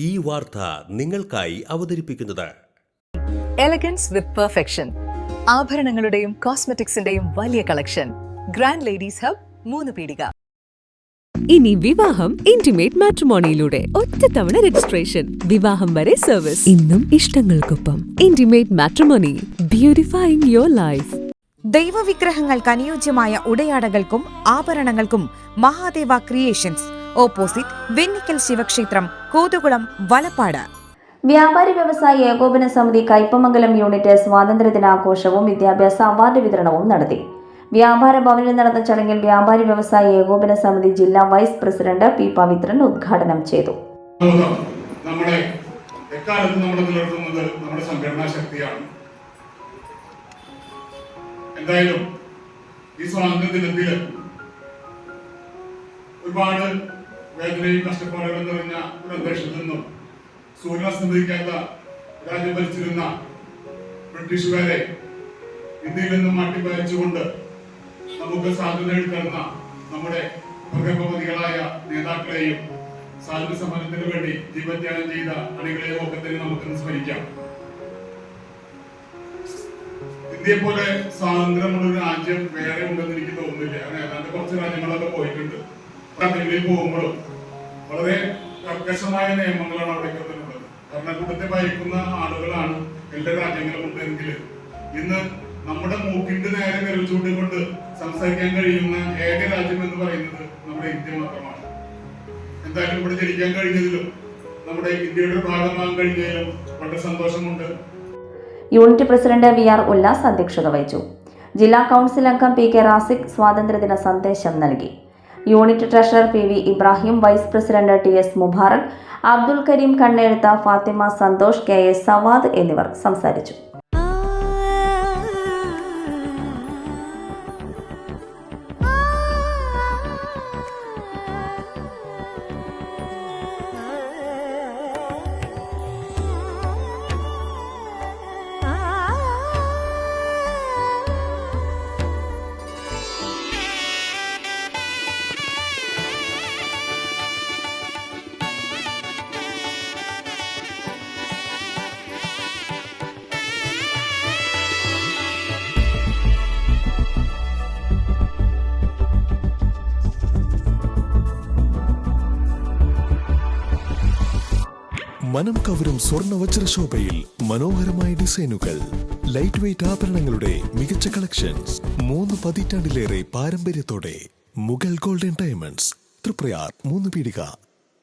ഈ വാർത്ത നിങ്ങൾക്കായി അവതരിപ്പിക്കുന്നത് എലഗൻസ് വിത്ത് പെർഫെക്ഷൻ, ആഭരണങ്ങളുടെയും കോസ്മെറ്റിക്സിന്റെയും വലിയ കളക്ഷൻ. ഗ്രാൻഡ് ലേഡീസ് ഹബ്, 3 പീടിക. ഇനി വിവാഹം ഇന്റിമേറ്റ് മാട്രിമോണിയിലൂടെ ഒറ്റത്തവണ രജിസ്ട്രേഷൻ, വിവാഹം വരെ സർവീസ്. ഇന്നും ഇഷ്ടങ്ങൾക്കൊപ്പം ഇന്റിമേറ്റ് മാട്രിമോണി, ബ്യൂട്ടിഫൈയിങ് യുവർ ലൈഫ്. ദൈവവിഗ്രഹങ്ങൾക്ക് അനുയോജ്യമായ ഉടയാടകൾക്കും ആഭരണങ്ങൾക്കും മഹാദേവ ക്രിയേഷൻസ്, ഓപ്പോസിറ്റ് വെണ്ണിക്കൽ ശിവക്ഷേത്രം, കോതുകുളം, വലപ്പാട്. വ്യാപാരി വ്യവസായി ഏകോപന സമിതി കയ്പമംഗലം യൂണിറ്റ് സ്വാതന്ത്ര്യദിനാഘോഷവും വിദ്യാഭ്യാസ അവാർഡ് വിതരണവും നടത്തി. വ്യാപാര ഭവനിൽ നടന്ന ചടങ്ങിൽ വ്യാപാരി വ്യവസായി ഏകോപന സമിതി ജില്ലാ വൈസ് പ്രസിഡന്റ് പി പവിത്രൻ ഉദ്ഘാടനം ചെയ്തു. നമ്മുടെ സംഘടനാ ശക്തിയാണ്. എന്തായാലും ഈ സ്വാതന്ത്ര്യ ദിനത്തിൽ ഒരുപാട് വേദനയും കഷ്ടപ്പാടുകളും നിറഞ്ഞ ഒരു അന്തരീക്ഷത്തിൽ നിന്നും സൂര്യനസ്തമിക്കാത്ത രാജ്യം ഭരിച്ചിരുന്ന ബ്രിട്ടീഷുകാരെ ഇന്ത്യയിൽ നിന്നും മാറ്റിപ്പയച്ചുകൊണ്ട് നമുക്ക് സ്വാതന്ത്ര്യം എടുക്കുന്ന നമ്മുടെ പ്രഗത്ഭമതികളായ നേതാക്കളെയും സ്വാതന്ത്ര്യ സമരത്തിന് വേണ്ടി ജീവത്യാഗം ചെയ്ത അണികളെയും ഒക്കെ തന്നെ നമുക്കിന്ന് സ്മരിക്കാം. ഇന്ത്യയെ പോലെ സ്വാതന്ത്ര്യമുള്ള ഒരു രാജ്യം വേറെ ഉണ്ടെന്ന് എനിക്ക് തോന്നുന്നില്ല. ഏതാണ്ട് കുറച്ച് രാജ്യങ്ങളൊക്കെ പോയിട്ടുണ്ട്. രാജ്യങ്ങളിൽ പോകുമ്പോഴും വളരെ കർക്കശമായ നിയമങ്ങളാണ് അവിടേക്ക് ഉള്ളത്. ഭരണകൂടത്തെ ഭരിക്കുന്ന ആളുകളാണ് എല്ലാ രാജ്യങ്ങളും ഉണ്ടെങ്കിൽ ഇന്ന് നമ്മുടെ മൂക്കിന്റെ നേരെ വിരൽ ചൂണ്ടിക്കൊണ്ട് സംസാരിക്കാൻ കഴിയുന്ന ഏക രാജ്യം എന്ന് പറയുന്നത് നമ്മുടെ ഇന്ത്യ മാത്രമാണ്. എന്തായാലും ഇവിടെ ജനിക്കാൻ കഴിഞ്ഞതിലും നമ്മുടെ ഇന്ത്യയുടെ ഭാഗമാകാൻ കഴിഞ്ഞതിലും വളരെ സന്തോഷമുണ്ട്. യൂണിറ്റ് പ്രസിഡന്റ് VR ഉല്ലാസ് അധ്യക്ഷത വഹിച്ചു. ജില്ലാ കൗൺസിൽ അംഗം PK റാസിഖ് സ്വാതന്ത്ര്യദിന സന്ദേശം നൽകി. Unit treasurer PV Ibrahim, vice president TS Mubarak, Abdul Kareem കണ്ണെഴുത്ത, ഫാത്തിമ സന്തോഷ്, KS സവാദ് എന്നിവർ സംസാരിച്ചു. മനം കവരും സ്വർണ്ണ വജ്രശോഭയിൽ മനോഹരമായ ഡിസൈനുകൾ, ലൈറ്റ് വെയ്റ്റ് ആഭരണങ്ങളുടെ മികച്ച കളക്ഷൻസ്, 3 പതിറ്റാണ്ടിലേറെ പാരമ്പര്യത്തോടെ മുഗൾ ഗോൾഡൻ ഡയമണ്ട്സ്, തൃപ്രയാർ, 3 പീടിക.